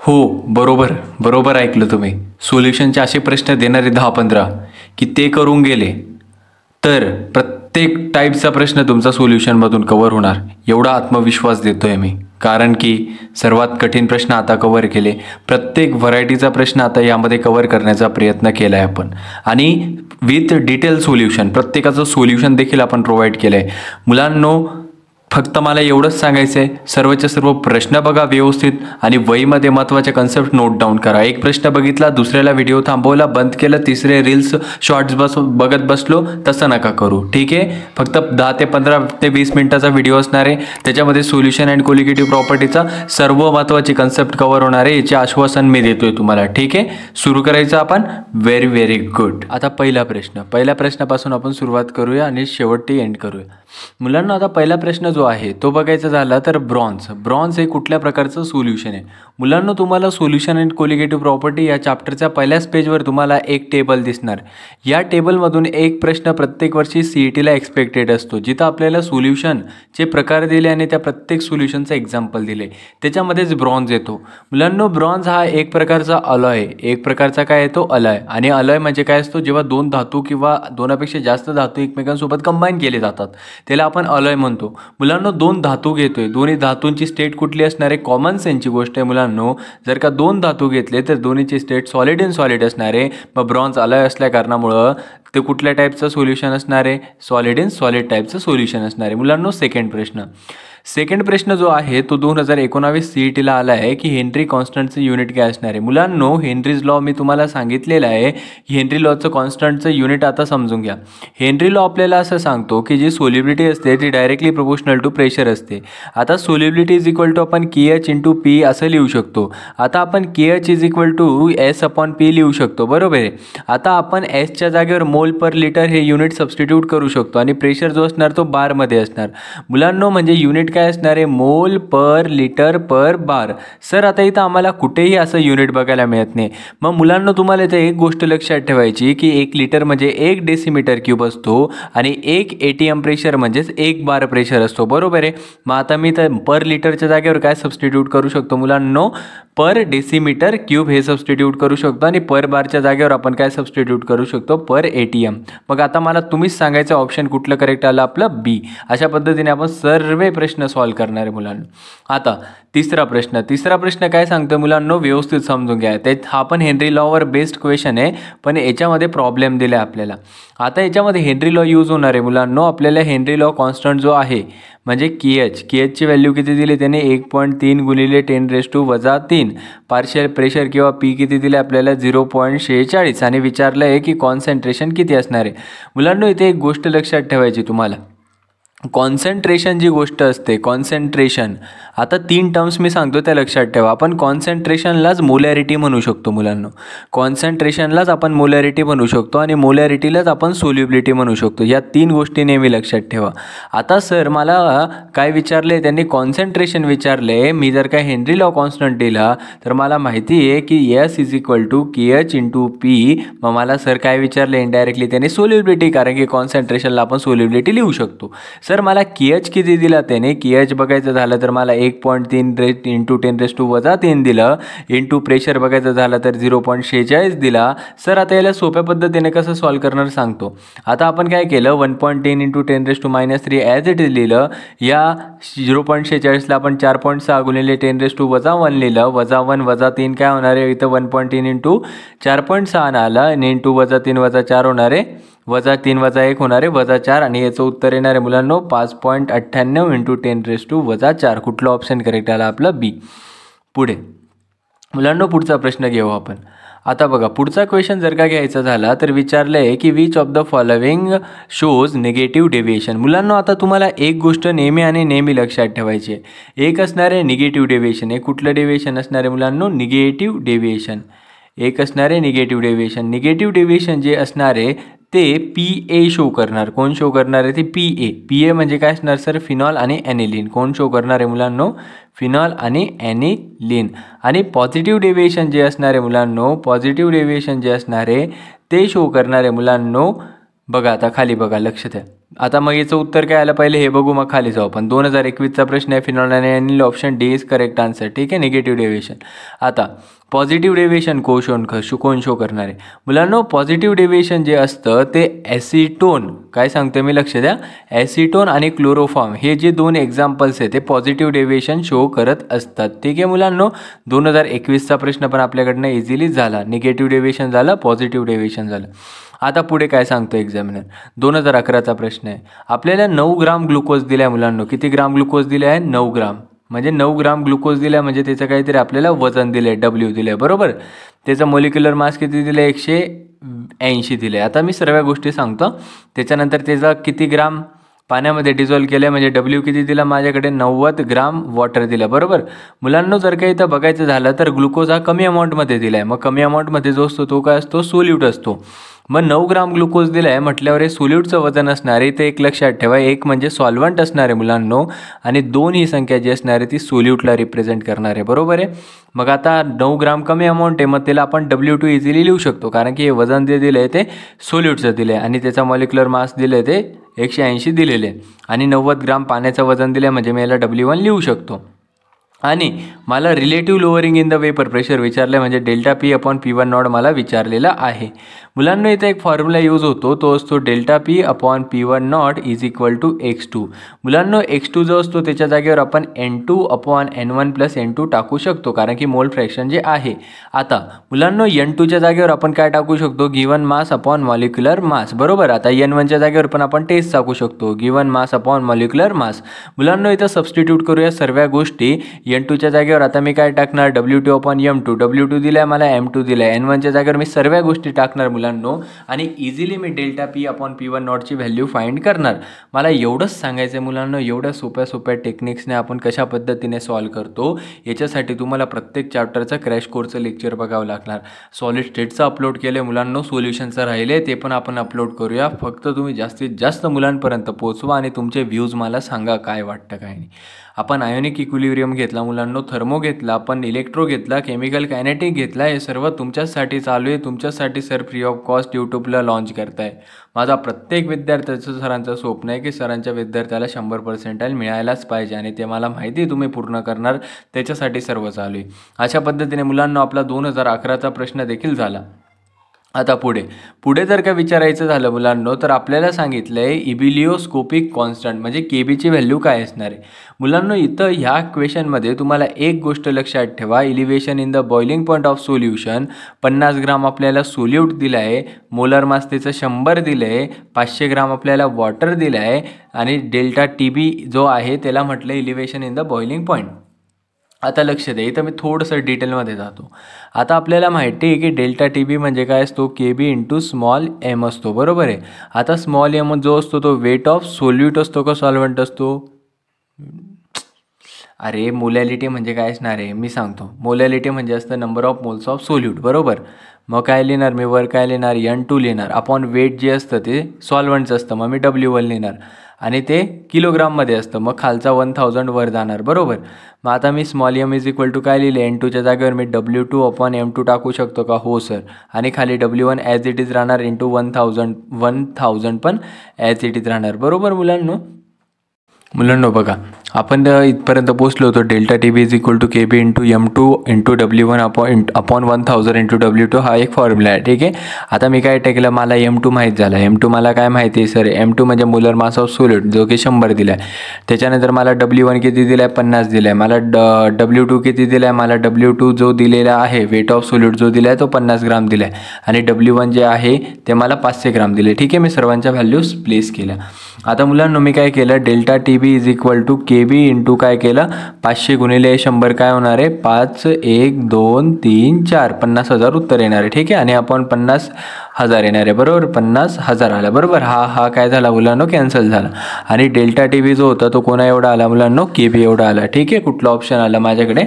हो, बरोबर बरोबर ऐकलं तुम्ही. सोल्युशनचे असे प्रश्न देणारे 10-15 की ते करून गेले तर प्रत्येक टाईपचा प्रश्न तुमचा सोल्युशनमधून कव्हर होणार एवढा आत्मविश्वास देतोय मी. कारण की सर्वात कठीण प्रश्न आता कव्हर केले, प्रत्येक व्हरायटीचा प्रश्न आता यामध्ये कव्हर करण्याचा प्रयत्न केला आहे आपण आणि विथ डिटेल सोल्युशन प्रत्येकाचं सोल्युशन देखील आपण प्रोव्हाइड केलं आहे. मुलांनो, फक्त मला एवढंच सांगायचं आहे, सर्वच्या सर्व प्रश्न बघा व्यवस्थित आणि वहीमध्ये महत्त्वाचे कन्सेप्ट नोट डाऊन करा. एक प्रश्न बघितला, दुसऱ्याला व्हिडिओ थांबवला, बंद केलं, तिसरे रील्स शॉर्ट्स बघत बसलो, तसं नका करू. ठीक आहे. फक्त 10 ते 15 ते 20 मिनिटाचा व्हिडिओ असणार आहे. त्याच्यामध्ये सोल्युशन अँड कोलिगेटिव्ह प्रॉपर्टीचा सर्व महत्त्वाचे कन्सेप्ट कव्हर होणार आहे, याचे आश्वासन मी देतोय तुम्हाला. ठीक आहे. सुरू करायचं आपण. Very very good. आता पहिल्या प्रश्नापासून आपण सुरुवात करूया आणि शेवटी एंड करूया. मुलांना आता पहिला प्रश्न जो आहे तो बघायचा झाला तर ब्रॉन्झ हे कुठल्या प्रकारचं सोल्युशन आहे. मुलांना तुम्हाला सोल्युशन अँड कोलिगेटिव्ह प्रॉपर्टी या चॅप्टरच्या पहिल्याच पेजवर तुम्हाला एक टेबल दिसणार. या टेबलमधून एक प्रश्न प्रत्येक वर्षी CETला एक्सपेक्टेड असतो, जिथं आपल्याला सोल्युशनचे प्रकार दिले आणि त्या प्रत्येक सोल्युशनचं एक्झाम्पल दिले, त्याच्यामध्येच ब्रॉन्झ येतो. मुलांना ब्रॉन्झ हा एक प्रकारचा अलॉय आहे. एक प्रकारचा काय येतो? अलॉय. आणि अलॉय म्हणजे काय असतो? जेव्हा दोन धातू किंवा दोनापेक्षा जास्त धातू एकमेकांसोबत कंबाईन केले जातात त्याला आपण अलॉय म्हणतो. मुलांना दोन धातू घेतोय, दोन्ही धातूंची स्टेट कुठली असणार आहे? कॉमन सेन्सची गोष्ट आहे मुलांनो. जर का दोन धातू घेतले तर दोन्हीची स्टेट सॉलिड इन सॉलिड असणार आहे. मग ब्रॉन्झ अलॉय असल्या कारणामुळं ते कुठल्या टाईपचं सोल्युशन असणार आहे? सॉलिड इन सॉलिड टाईपचं सोल्युशन असणार आहे. मुलांनो, सेकंड प्रश्न जो आहे तो 2019 CETला आला आहे की हेनरी कॉन्स्टंटचं युनिट काय असणार आहे. मुलांनो, हेनरीज लॉ मी तुम्हाला सांगितलेलं आहे की हेनरी लॉचं कॉन्स्टंटचं युनिट आता समजून घ्या. हेनरी लॉ आपल्याला असं सांगतो की जी सोल्युबिलिटी असते ती डायरेक्टली प्रोपोर्शनल टू प्रेशर असते. आता सोल्युबिलिटी इज इक्वल टू आपण KH इंटू P असं लिहू शकतो. आता आपण KH is equal to S/P लिहू शकतो, बरोबर आहे. आता आपण Sच्या जागेवर मोल पर लिटर हे युनिट सबस्टिट्यूट करू शकतो आणि प्रेशर जो असणार तो बारमध्ये असणार. मुलांनो, म्हणजे युनिट काय असणार आहे? मोल पर लिटर पर बार. सर, आता इथं आम्हाला कुठेही असं युनिट बघायला मिळत नाही. मग मुलांना तुम्हाला इथं एक गोष्ट लक्षात ठेवायची की 1 लिटर म्हणजे 1 डेसिमीटर क्यूब असतो आणि 1 ATM प्रेशर म्हणजेच 1 बार प्रेशर असतो, बरोबर आहे. मग आता मी तर पर लिटरच्या जागेवर काय सबस्टिट्यूट करू शकतो मुलांनो? पर डेसिमीटर क्यूब हे सबस्टिट्यूट करू शकतो आणि पर बारच्या जागेवर आपण काय सबस्टिट्यूट करू शकतो? पर ATM. मग आता मला तुम्हीच सांगायचं ऑप्शन कुठलं करेक्ट आलं? आपलं B. अशा पद्धतीने आपण सर्व प्रश्न सॉल्व्ह करणार आहे मुलांना. आता तिसरा प्रश्न काय सांगतो मुलांनो? व्यवस्थित समजून घ्या. हा पण हेनरी लॉवर बेस्ड क्वेश्चन आहे, पण याच्यामध्ये प्रॉब्लेम दिला आपल्याला. आता याच्यामध्ये हेनरी लॉ यूज होणार आहे मुलांनो. आपल्याला हेनरी लॉ कॉन्स्टंट जो आहे म्हणजे KHची व्हॅल्यू किती दिली त्याने? 1.3 गुणिले 10⁻³ पार्शियल प्रेशर किंवा P किती दिले आपल्याला? 0.46 आणि विचारलं आहे की कॉन्सन्ट्रेशन किती असणार आहे. मुलांनो, इथे एक गोष्ट लक्षात ठेवायची तुम्हाला. कॉन्सन्ट्रेशन जी गोष्ट असते, कॉन्सन्ट्रेशन, आता 3 टर्म्स मी सांगतो त्या लक्षात ठेवा. आपण कॉन्सन्ट्रेशनलाच मोलॅरिटी म्हणू शकतो मुलांनो. कॉन्सन्ट्रेशनलाच आपण मोलॅरिटी म्हणू शकतो आणि मोलॅरिटीलाच आपण सोल्युबिलिटी म्हणू शकतो. या 3 गोष्टी नेहमी लक्षात ठेवा. आता सर, मला काय विचारले? त्यांनी कॉन्सन्ट्रेशन विचारले. मी जर का हेनरी लॉ कॉन्स्टंट दिला तर मला माहिती आहे की S is equal to KH into P. मग मला सर काय विचारले? इनडायरेक्टली त्याने सोल्युबिलिटी, कारण की कॉन्सन्ट्रेशनला आपण सोल्युबिलिटी लिहू शकतो. सर, मला KH किती दिला त्याने? KH बघायचं झालं तर मला 1.3 इंटू 10⁻³ दिलं. इंटू प्रेशर बघायचं झालं तर 0.46 दिला. सर, आता याला सोप्या पद्धतीने कसं सॉल्व्ह करणार सांगतो. आता आपण काय केलं? 1.10 इंटू 10⁻³ ॲज इट इज लिहिलं. या 0.46ला आपण 4.6 गुणिले 10⁻1 लिहिलं. -1 -3 काय होणार आहे? इथं 1.3 इंटू 4.6 आला आणि इंटू -3 -4 होणार आहे. -3 -1 होणार आहे -4 आणि याचं उत्तर येणार आहे मुलांनो 5.98 इंटू 10⁻⁴. कुठलं ऑप्शन करेक्ट आला? आपलं B. पुढे मुलांनो, पुढचा प्रश्न घेऊ आपण. आता बघा, पुढचा क्वेश्चन जर का घ्यायचा झाला तर विचारलं आहे की which of the following shows negative deviation. मुलांनो, आता तुम्हाला एक गोष्ट नेहमी लक्षात ठेवायची आहे. एक असणार आहे निगेटिव्ह डेव्हिएशन. हे कुठलं डेव्हिएशन असणार आहे मुलांनो? Negative deviation. एक असणार आहे निगेटिव्ह डेव्हिएशन. निगेटिव्ह डेव्हिएशन जे असणार आहे ते PA शो करणार. कोण शो करणार आहे? ते PA म्हणजे काय असणार सर? फिनॉल आणि ॲनिलीन. कोण शो करणार आहे मुलांनो? फिनॉल आणि ॲनिलीन. आणि पॉझिटिव्ह डेव्हिएशन जे असणार आहे मुलांनो, पॉझिटिव्ह डेव्हिएशन जे असणार आहे ते शो करणार आहे मुलांनो. बघा, आता खाली बघा, लक्ष द्या. आता मग याचं उत्तर काय आलं पहिले हे बघू, मग खाली जाऊ आपण. 2021चा प्रश्न आहे phenomenal option D is correct answer. ठीक आहे, निगेटिव्ह डेव्हिएशन. आता पॉझिटिव्ह डेव्हिएशन कोण शो करणार आहे मुलांनो? पॉझिटिव्ह डेव्हिएशन जे असतं ते ॲसिटोन, काय सांगतो मी लक्ष द्या, ॲसिटोन आणि क्लोरोफॉर्म हे जे दोन एक्झाम्पल्स आहेत ते पॉझिटिव्ह डेव्हिएशन शो करत असतात. ठीक आहे मुलांनो, 2021चा प्रश्न पण आपल्याकडनं इझिली झाला. निगेटिव्ह डेव्हिएशन झालं, पॉझिटिव्ह डेव्हिएशन झालं. आता पुढे काय सांगतो एक्झामिनर, 2011चा प्रश्न आहे. आपल्याला 9 ग्राम ग्लुकोज दिला आहे मुलांनो. किती ग्राम ग्लुकोज दिला आहे? 9 ग्राम. म्हणजे 9 ग्राम ग्लुकोज दिला म्हणजे त्याचं काहीतरी आपल्याला वजन दिलं आहे, डब्ल्यू दिलं आहे, बरोबर. त्याचा मोलिक्युलर मास किती दिलं आहे? 180 दिलं आहे. आता मी सर्व गोष्टी सांगतो. त्याच्यानंतर त्याचा किती ग्राम पाण्यामध्ये डिझॉल्व केलं आहे म्हणजे डब्ल्यू किती दिला माझ्याकडे? 90 ग्राम वॉटर दिलं, बरोबर. मुलांनो जर काही इथं बघायचं झालं तर ग्लुकोज हा कमी अमाऊंटमध्ये दिला आहे. मग कमी अमाऊंटमध्ये जो असतो तो काय असतो? सोल्यूट असतो. मग 9 ग्राम ग्लुकोज दिला आहे म्हटल्यावर हे सोल्यूटचं वजन असणार आहे ते एक लक्षात ठेवा. एक म्हणजे सॉल्वंट असणार आहे मुलांनो आणि 2 ही संख्या जी असणार आहे ती सोल्यूटला रिप्रेझेंट करणार आहे, बरोबर आहे. मग आता 9 ग्राम कमी अमाऊंट आहे, मग त्याला आपण W2 इझिली लिहू शकतो कारण की हे वजन जे दिलं आहे ते सोल्यूटचं दिलं आहे आणि त्याचा मॉलिक्युलर मास दिलं आहे ते 180 दिलेले आणि 90 ग्राम पाण्याचं वजन दिलं आहे म्हणजे मी याला W1 लिहू शकतो. आणि मला relative lowering in the vapour pressure विचारलं म्हणजे delta P upon P1 not मला विचारलेला आहे. मुलांना इथं एक फॉर्म्युला यूज होतो तो असतो delta P upon P1 not is equal to X2. मुलांना X2 जो असतो त्याच्या जागेवर आपण N2 upon N1 plus N2 टाकू शकतो कारण की मोल फ्रॅक्शन जे आहे. आता मुलांना N2च्या जागेवर आपण काय टाकू शकतो? Given mass upon molecular mass, बरोबर. आता N1च्या जागेवर पण आपण टेस्ट टाकू शकतो, given mass upon molecular mass. मुलांना इथं सबस्टिट्यूट करूया सर्व गोष्टी. N2च्या जागेवर आता मी काय टाकणार? W2 upon M2. W2 दिला आहे मला, M2 दिला आहे. N1च्या जागेवर मी सर्व गोष्टी टाकणार मुलांनो आणि इझिली मी डेल्टा पी अपॉन P1 नॉटची व्हॅल्यू फाइंड करणार. मला एवढंच सांगायचं आहे मुलांनो, एवढ्या सोप्या टेक्निक्सने आपण कशा पद्धतीने सॉल्व करतो याच्यासाठी तुम्हाला प्रत्येक चॅप्टरचा क्रॅश कोर्सचं लेक्चर बघावं लागणार. सॉलिड स्टेटचं अपलोड केलं आहे मुलांनो, सोल्युशनचं राहिले ते पण आपण अपलोड करूया. फक्त तुम्ही जास्तीत जास्त मुलांपर्यंत पोहोचवा आणि तुमचे व्ह्यूज मला सांगा काय वाटतं काय नाही. आपण आयोनिक इक्विलिब्रियम घेतला मुलांनो, थर्मो घेतला, आपण इलेक्ट्रो घेतला, केमिकल कायनेटिक घेतला. हे सर्व तुमच्यासाठी चालू आहे. तुमच्यासाठी सर फ्री ऑफ कॉस्ट यूट्यूबला लॉन्च करताय. माझा प्रत्येक विद्यार्थ्याचं सरांचं स्वप्न आहे की सरांच्या विद्यार्थ्याला 100% मिळायलाच पाहिजे आणि ते मला माहिती आहे तुम्ही पूर्ण करणार, त्याच्यासाठी सर्व चालू आहे. अशा पद्धतीने मुलांना आपला 2011चा प्रश्न देखील झाला. आता पुढे जर का विचारायचं झालं मुलांनो तर आपल्याला सांगितलं आहे इबिलिओस्कोपिक कॉन्स्टंट म्हणजे केबीची व्हॅल्यू काय असणार आहे. मुलांनो इथं ह्या क्वेश्चनमध्ये तुम्हाला एक गोष्ट लक्षात ठेवा, elevation in the boiling point of solution 50 ग्राम आपल्याला सोल्यूट दिलं आहे, मोलर मास त्याचं 100 दिलं आहे, 500 ग्राम आपल्याला वॉटर दिलं आहे आणि डेल्टा TB जो आहे त्याला म्हटलं elevation in the boiling point. आता लक्ष द्या, इथं मी थोडंसं डिटेलमध्ये जातो. आता आपल्याला माहिती आहे की डेल्टा TB म्हणजे काय असतो? KB इंटू स्मॉल m असतो, बरोबर आहे. आता स्मॉल m जो असतो तो वेट ऑफ सोल्यूट असतो का सॉल्व्हंट असतो? अरे मोलॅलिटी म्हणजे काय असणार आहे मी सांगतो. मोलॅलिटी म्हणजे असतं number of moles of solute, बरोबर. मग काय लिहिणार मी? वर काय लिहिणार? N2 लिहिणार अपॉन वेट जे असतं ते सॉल्व्हंटचं असतं, मग मी W1 लिहिणार आणि ते किलोग्राममध्ये असतं, मग खालचा 1000 वर जाणार, बरोबर. मग आता मी small m is equal to काय लिहिले? N2च्या जागेवर मी W2 अपॉन M2 टाकू शकतो का? हो सर. आणि खाली W1 ॲज इट इज राहणार इंटू 1000 पण ॲज इट इज राहणार, बरोबर मुलांनो बघा आपण इथपर्यंत पोहोचलो होतो. Delta TB is equal to KB into M2 into W1 upon 1000 into W2 हा एक फॉर्म्युला आहे, ठीक आहे. आता मी काय टाकलं? मला M2 माहीत झाला. M2 मला काय माहिती आहे सर? M2 म्हणजे मोलर मास ऑफ सोल्यूट जो की 100 दिला आहे. त्याच्यानंतर मला W1 किती दिला आहे? 50 दिला आहे. मला W2 किती दिला आहे? मला W2 जो दिलेला आहे वेट ऑफ सोल्यूट जो दिला आहे तो 50 ग्राम दिला आहे आणि W1 जे आहे ते मला 500 ग्राम दिले, ठीक आहे. मी सर्वांच्या व्हॅल्यूज प्लेस केल्या. आता मुलांनो मी काय केलं? Delta TB is equal to KB into काय केलं? 500 गुणिले 100 काय होणार आहे? 5 1 2 3 4 50,000 उत्तर येणार आहे, ठीक आहे. आणि आपण 50,000 येणार आहे, बरोबर. 50,000 आला, बरोबर. हा काय झाला मुलांनो? कॅन्सल झाला. आणि डेल्टा TB जो होता तो कोणा एवढा आला मुलांनो? KB एवढा आला, ठीक आहे. कुठला ऑप्शन आला माझ्याकडे?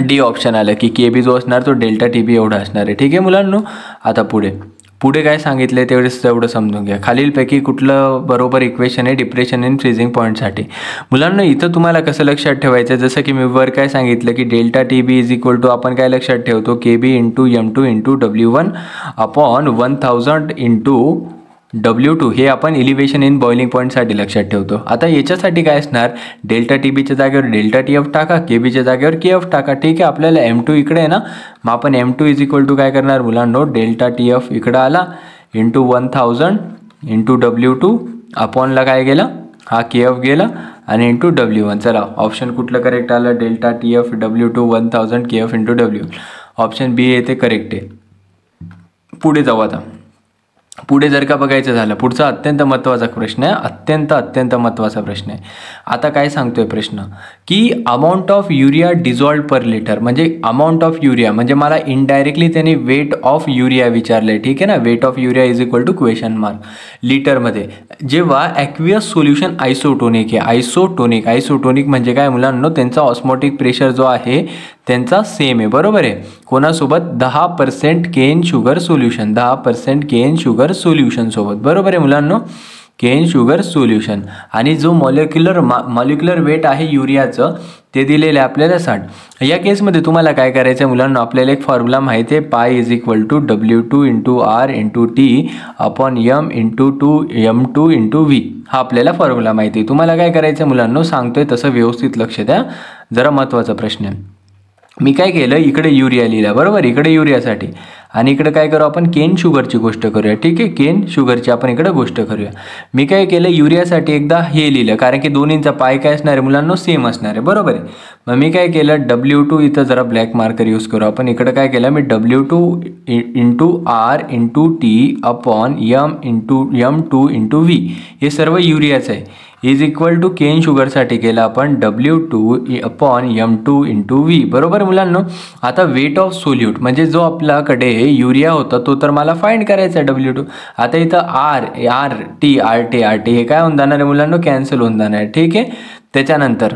D ऑप्शन आलं की KB जो असणार तो डेल्टा TB एवढा असणार आहे, ठीक आहे मुलांनो. आता पुढे काय सांगितलं आहे तेवढं समजून घ्या. खालीलपैकी कुठलं बरोबर इक्वेशन आहे डिप्रेशन इन फ्रीजिंग पॉईंटसाठी? मुलांना इथं तुम्हाला कसं लक्षात ठेवायचं? जसं की मी वर काय सांगितलं की delta TB is equal to आपण काय लक्षात ठेवतो? KB into M2 into W1 upon 1000 into W2 हे आपण इलिव्हेशन इन बॉइलिंग पॉईंटसाठी लक्षात ठेवतो. आता याच्यासाठी काय असणार, डेल्टा टी बीच्या जागेवर डेल्टा टी एफ टाका, के बीच्या जागेवर के एफ टाका. ठीक आहे, आपल्याला M2 इकडे आहे ना, मग आपण M2 इज इक्वल टू काय करणार मुलांनो, डेल्टा टी एफ इकडं आला इंटू 1000 इंटू W2 अपॉनला काय गेला, हा के एफ गेला आणि इंटू W1. चला ऑप्शन कुठलं करेक्ट आलं, डेल्टा टी एफ W2 1000 के एफ इंटू W1. ऑप्शन बी येते करेक्ट आहे. पुढे जाऊ. आता पुढे जर का बघायचं झालं, पुढचा अत्यंत महत्त्वाचा प्रश्न आहे, अत्यंत महत्त्वाचा प्रश्न आहे. आता काय सांगतोय प्रश्न की amount of urea dissolved per litre, म्हणजे अमाऊंट ऑफ युरिया म्हणजे मला इनडायरेक्टली त्यांनी वेट ऑफ युरिया विचारलंय. ठीक आहे ना, weight of urea is equal to question mark लिटरमध्ये. जेव्हा ॲक्वियस सोल्युशन आयसोटोनिक आहे, आयसोटोनिक म्हणजे काय मुलांनो, त्यांचा ऑस्मोटिक प्रेशर जो आहे त्यांचा सेम आहे. बरोबर आहे, कोणासोबत 10% cane sugar solution, 10% cane sugar solution सोबत. बरोबर आहे मुलांनो, केन शुगर सोल्युशन. आणि जो मॉलिक्युलर वेट आहे युरियाचं ते दिलेलं आहे आपल्याला 60. या केसमध्ये तुम्हाला काय करायचं आहे मुलांनो, आपल्याला एक फॉर्म्युला माहिती आहे, pi is equal to W2 into R into T upon M into M2 into V. हा आपल्याला फॉर्म्युला माहिती आहे. तुम्हाला काय करायचं आहे मुलांनो, सांगतोय तसं व्यवस्थित लक्ष द्या, जरा महत्त्वाचा प्रश्न आहे. मी काय केलं, इकडे युरिया लिहिला, बरोबर, इकडे युरियासाठी, आणि इकडे काय करू आपण, केन शुगरची गोष्ट करूया. ठीक आहे, केन शुगरची आपण इकडे गोष्ट करूया. मी काय केलं, युरियासाठी एकदा हे लिहिलं, कारण की दोन्हींचा पाय काय असणार आहे मुलांनो, सेम असणार आहे. बरोबर आहे. मग मी काय केलं, W2 इथं जरा ब्लॅक मार्कर यूज करू आपण. इकडे काय केलं मी, W2 into R into T upon M into M2 into V, हे सर्व युरियाचं आहे, इज इक्वल टू केन शुगरसाठी केलं आपण W2 upon M2 into V. बरोबर मुलांनो. आता वेट ऑफ सोल्यूट म्हणजे जो आपल्याकडे युरिया होता तो तर मला फाइंड करायचा आहे W2. आता इथं R T हे काय होऊन जाणार आहे मुलांनो, कॅन्सल होऊन जाणार आहे. ठीक आहे, त्याच्यानंतर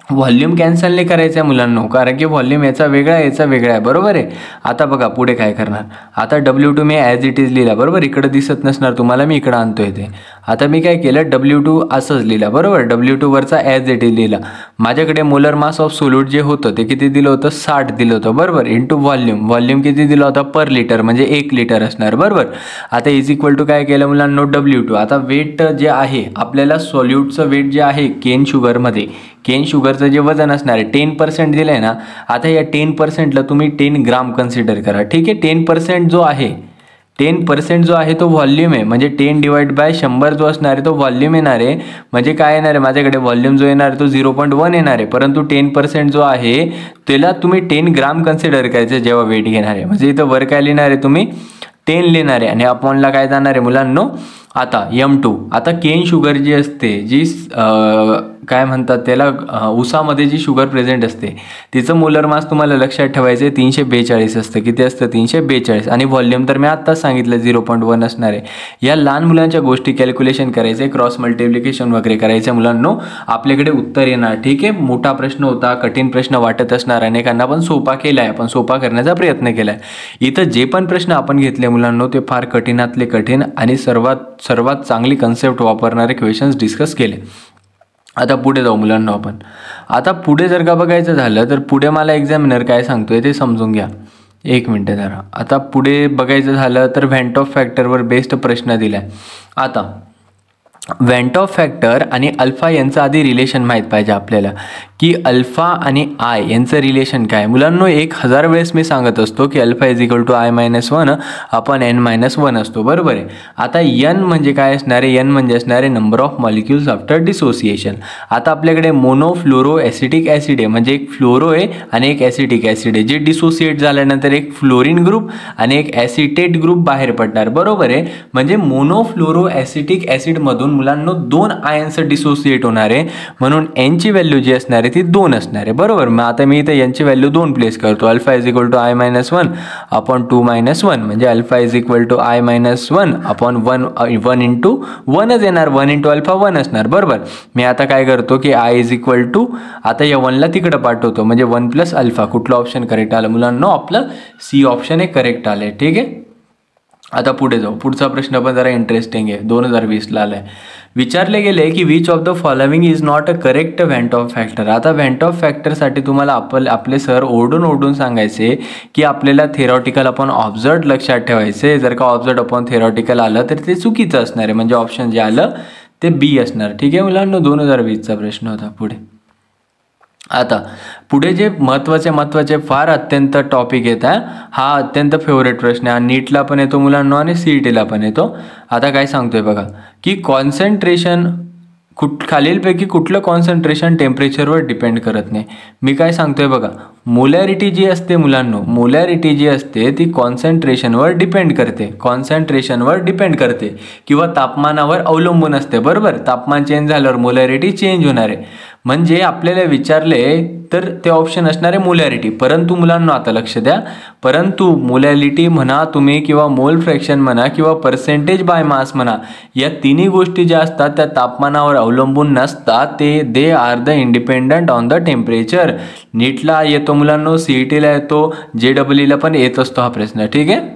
व्हॉल्यूम कॅन्सल नाही करायचं आहे मुलांनो, कारण की व्हॉल्यूम याचा वेगळा आहे, याचा वेगळा आहे. बरोबर आहे. आता बघा पुढे काय करणार, आता W2 me as it is लिहिला, बरोबर, इकडं दिसत नसणार तुम्हाला, मी इकडं आणतोय ते. आता मी काय केलं, W2 असंच लिहिला, बरोबर, W2 वरचा ॲज इट इज लिहिला. माझ्याकडे मोलर मास ऑफ सोल्यूट जे होतं ते किती दिलं होतं, 60 दिलं होतं. बरोबर, इंटू व्हॉल्यूम किती दिलं होतं, पर लिटर म्हणजे 1 लिटर असणार. बरोबर. आता इज इक्वल टू काय केलं मुलांनो, W2. आता वेट जे आहे आपल्याला सोल्यूटचं वेट जे आहे केन शुगरमध्ये, केन शुगरचं जे वजन असणार आहे 10% दिलं आहे ना. आता या 10%ला तुम्ही 10 ग्राम कन्सिडर करा. ठीक आहे, 10% जो आहे तो व्हॉल्यूम आहे, म्हणजे 10 डिवाइड बाय 100 जो असणार आहे तो व्हॉल्यूम येणार आहे. म्हणजे काय येणार आहे, माझ्याकडे व्हॉल्यूम जो येणार आहे तो 0.1 येणार आहे, परंतु 10% जो आहे त्याला तुम्ही 10 ग्राम कन्सिडर करायचं जेव्हा वेट घेणार आहे. म्हणजे इथं वर काय लिहिणार आहे तुम्ही, 10 लिहिणार आहे, आणि अपॉनला काय जाणार आहे मुलांनो, आता M2. आता केन शुगर जी असते, जी काय म्हणतात त्याला, उसामध्ये जी शुगर प्रेझेंट असते तिचं मोलर मास तुम्हाला लक्षात ठेवायचं आहे 342 असतं. किती असतं, 342. आणि व्हॉल्यूम तर मी आत्ताच सांगितलं 0.1 असणार आहे. या लहान मुलांच्या गोष्टी कॅल्क्युलेशन करायचे, क्रॉस मल्टिप्लिकेशन वगैरे करायचं मुलांनो, आपल्याकडे उत्तर येणार. ठीक आहे, मोठा प्रश्न होता, कठीण प्रश्न वाटत असणार अनेकांना, पण सोपा केला आहे, आपण सोपा करण्याचा प्रयत्न केला आहे. इथं जे पण प्रश्न आपण घेतले मुलांनो ते फार कठीणातले कठीण आणि सर्वात चांगली कन्सेप्ट वापरणारे क्वेश्चन्स डिस्कस केले. आता पुढे जाऊ मुलांना आपण. आता पुढे जर का बघायचं झालं तर पुढे मला एक्झामिनर काय सांगतोय ते समजून घ्या, एक मिनटं जरा. आता पुढे बघायचं झालं तर व्हॅन्ट ऑफ फॅक्टरवर बेस्ड प्रश्न दिला आहे. आता व्हॅन्ट ऑफ फॅक्टर आणि अल्फा यांचं आधी रिलेशन माहीत पाहिजे आपल्याला, की अल्फा आणि आय यांचं रिलेशन काय मुलांनो. 1000 वेळेस मी सांगत असतो की alpha is equal to I-1 upon N-1 असतो. बरोबर आहे. आता N म्हणजे काय असणार आहे, N म्हणजे असणार आहे number of molecules after dissociation. आता आपल्याकडे मोनोफ्लोरो ॲसिटिक ॲसिड आहे, म्हणजे एक फ्लोरो आहे आणि एक ॲसिटिक ॲसिड आहे, जे डिसोसिएट झाल्यानंतर एक फ्लोरीन ग्रुप आणि एक ॲसिटेट ग्रुप बाहेर पडणार. बरोबर आहे. म्हणजे मोनोफ्लोरो ॲसिटिक ॲसिडमधून मुलांनो 2 आयन्स डिसोसिएट होणार आहे, म्हणून Nची व्हॅल्यू जी असणार ती 2 असणार आहे. बरोबर. मग आता मी इथं यांची व्हॅल्यू 2 प्लेस करतो. Alpha is equal to I-1 upon 2-1, म्हणजे alpha is equal to I-1 upon 1 into 1च येणार, 1 इंटू अल्फा 1 असणार. बरोबर. मी आता काय करतो की I इज इक्वल टू, आता या 1ला तिकडं पाठवतो, म्हणजे 1 प्लस अल्फा. कुठलं ऑप्शन करेक्ट आलं मुलांनो, आपलं C ऑप्शन हे करेक्ट आलं. ठीक आहे. आता पुढे जाऊ. पुढचा प्रश्न पण जरा इंटरेस्टिंग आहे, 2020ला आला आहे. विचारले गेले की which of the following is not a correct van't Hoff factor. आता व्हॅन्ट ऑफ फॅक्टरसाठी तुम्हाला आपले सर ओरडून सांगायचे की आपल्याला थेरॉटिकल अपॉन ऑब्झर्ड लक्षात ठेवायचे. जर का ऑब्झर्ड अपॉन थेरॉटिकल आलं तर ते चुकीचं असणार आहे, म्हणजे ऑप्शन जे आलं ते बी असणार. ठीक आहे मुलांना, 2020चा प्रश्न होता. पुढे आता पुढे जे महत्त्वाचे फार अत्यंत टॉपिक येत आहे, हा अत्यंत फेवरेट प्रश्न आहे. नीटला पण येतो मुलांना आणि CETला पण येतो. आता काय सांगतोय बघा की कॉन्सन्ट्रेशन खालीलपैकी कुठलं कॉन्सन्ट्रेशन टेम्परेचरवर डिपेंड करत नाही. मी काय सांगतोय बघा, मोलॅरिटी जी असते मुलांनो, मोलॅरिटी जी असते ती कॉन्सन्ट्रेशनवर डिपेंड करते किंवा तापमानावर अवलंबून असते. बरोबर, तापमान चेंज झाल्यावर मोलॅरिटी चेंज होणार आहे. म्हणजे आपल्याला विचारले तर ते ऑप्शन असणार आहे मोलॅरिटी. परंतु मुलांना आता लक्ष द्या, परंतु मोलॅरिटी म्हणा तुम्ही किंवा मोल फ्रॅक्शन म्हणा किंवा पर्सेंटेज बाय मास म्हणा, या तिन्ही गोष्टी ज्या असतात त्या तापमानावर अवलंबून नसतात. They are the independent on the temperature. नीटला येतो मुलांनो, CETला येतो, JEEला पण येत असतो हा प्रश्न. ठीक आहे.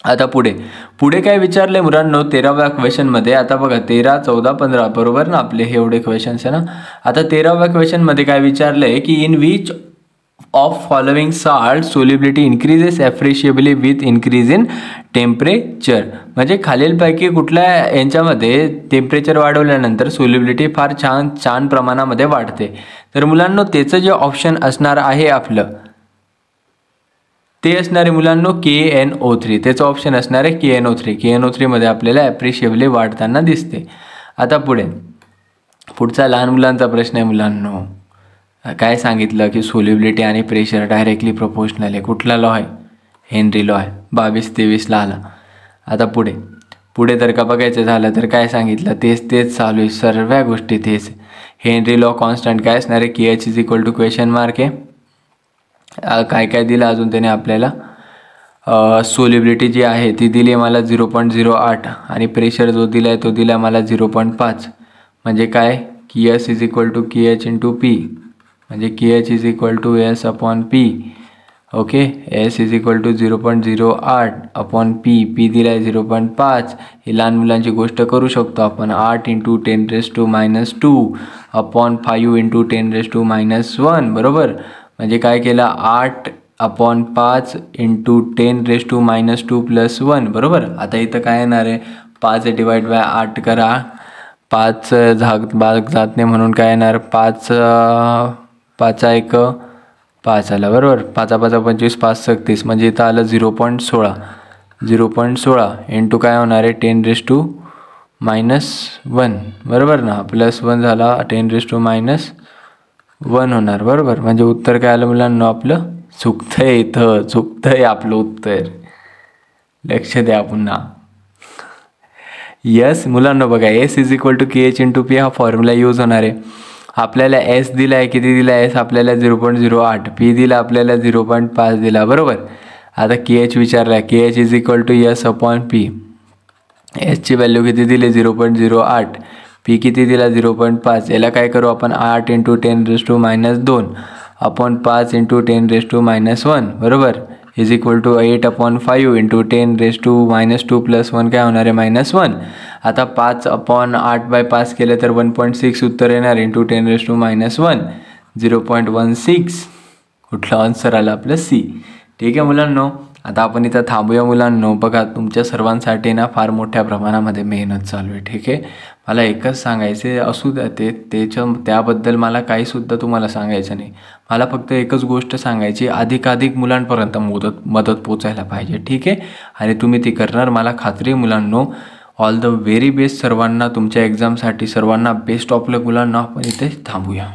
आता पुढे काय विचारले मुलांनो 13व्या क्वेश्चनमध्ये. आता बघा 13, 14, 15 बरोबर ना आपले हे एवढे क्वेश्चन्स आहे ना. आता 13व्या क्वेश्चनमध्ये काय विचारलंय की in which of following salt solubility increases appreciably with increase in temperature. म्हणजे खालीलपैकी कुठल्या यांच्यामध्ये टेम्परेचर वाढवल्यानंतर सोल्युबिलिटी फार छान प्रमाणामध्ये वाढते. तर मुलांनो त्याचं जे ऑप्शन असणार आहे आपलं ते असणारे मुलांनो KNO3. त्याचं ऑप्शन असणार आहे KNO3. KNO3 मध्ये आपल्याला ॲप्रिशिएबली वाढताना दिसते. आता पुढचा लहान मुलांचा प्रश्न आहे मुलांनो. काय सांगितलं की सोल्युबिलिटी आणि प्रेशर डायरेक्टली प्रोपोर्शनल आहे. कुठला लॉ आहे? हेनरी लॉ आहे. 22-23ला आला. आता पुढे जर का बघायचं झालं तर काय सांगितलं, तेच चालू आहे, सर्व गोष्टी तेच. हेनरी लॉ कॉन्स्टंट काय असणार आहे? KH is equal to question mark आहे. काय दिलं अजून त्याने आपल्याला? सोल्युबिलिटी जी आहे ती दिली मला 0.08 आणि प्रेशर जो दिला आहे तो दिला मला 0.5. म्हणजे काय? S is equal to KH into P, म्हणजे KH is equal to S upon P. Okay, S is equal to 0.08 upon P दिला आहे 0.5. ही लहान मुलांची गोष्ट करू शकतो आपण. 8 इंटू 10⁻²² अपॉन 5 इंटू 10⁻⁻1. बरोबर, म्हणजे काय केलं? 8/5 इंटू 10⁻² प्लस 1. बरोबर. आता इथं काय येणार आहे? 5 डिवाइड बाय 8 करा, 5 भाग जात नाही म्हणून काय येणार? 5 1 5 आला. बरोबर, 5 5 25 5 36, म्हणजे इथं आलं 0.16 इंटू काय होणार आहे? 10⁻⁻1. बरोबर ना, प्लस 1 झाला 10⁻⁻1 होणार. बरोबर, म्हणजे उत्तर काय आलं मुलांना आपलं? चुकतंय आपलं उत्तर. लक्ष द्या पुन्हा. यस मुलांना बघा, S is equal to KH into P हा फॉर्म्युला यूज होणार आहे. आपल्याला S दिला आहे, किती दिला आहे? S आपल्याला 0.08, P दिला आपल्याला 0.5 दिला. बरोबर. आता KH विचारला, KH is equal to S upon P. Sची व्हॅल्यू किती दिली? 0.08. P किती दिला? 0.5. याला काय करू आपण? 8 इंटू 10⁻² अपॉन 5 इंटू 10⁻⁻1. बरोबर, is equal to 8/5 into 10⁻² plus 1 काय होणार आहे? -1. आता 5/8/5 केलं तर 1.6 उत्तर येणार इंटू 10⁻⁻1 0.16. कुठला आन्सर आला? आपलं C. ठीक आहे मुलांनो, आता आपण इथं थांबूया मुलांनो. बघा तुमच्या सर्वांसाठी ना फार मोठ्या प्रमाणामध्ये मेहनत चालू आहे. ठीक आहे, मला एकच सांगायचे असू द्या त्याबद्दल मला काहीसुद्धा तुम्हाला सांगायचं नाही. मला फक्त एकच गोष्ट सांगायची, अधिकाधिक मुलांपर्यंत मदत पोचायला पाहिजे. ठीक आहे, आणि तुम्ही ती करणार मला खात्री. मुलांनो, ऑल द व्हेरी बेस्ट सर्वांना तुमच्या एक्झामसाठी. सर्वांना बेस्ट ऑफ लक मुलांना. आपण इथे थांबूया.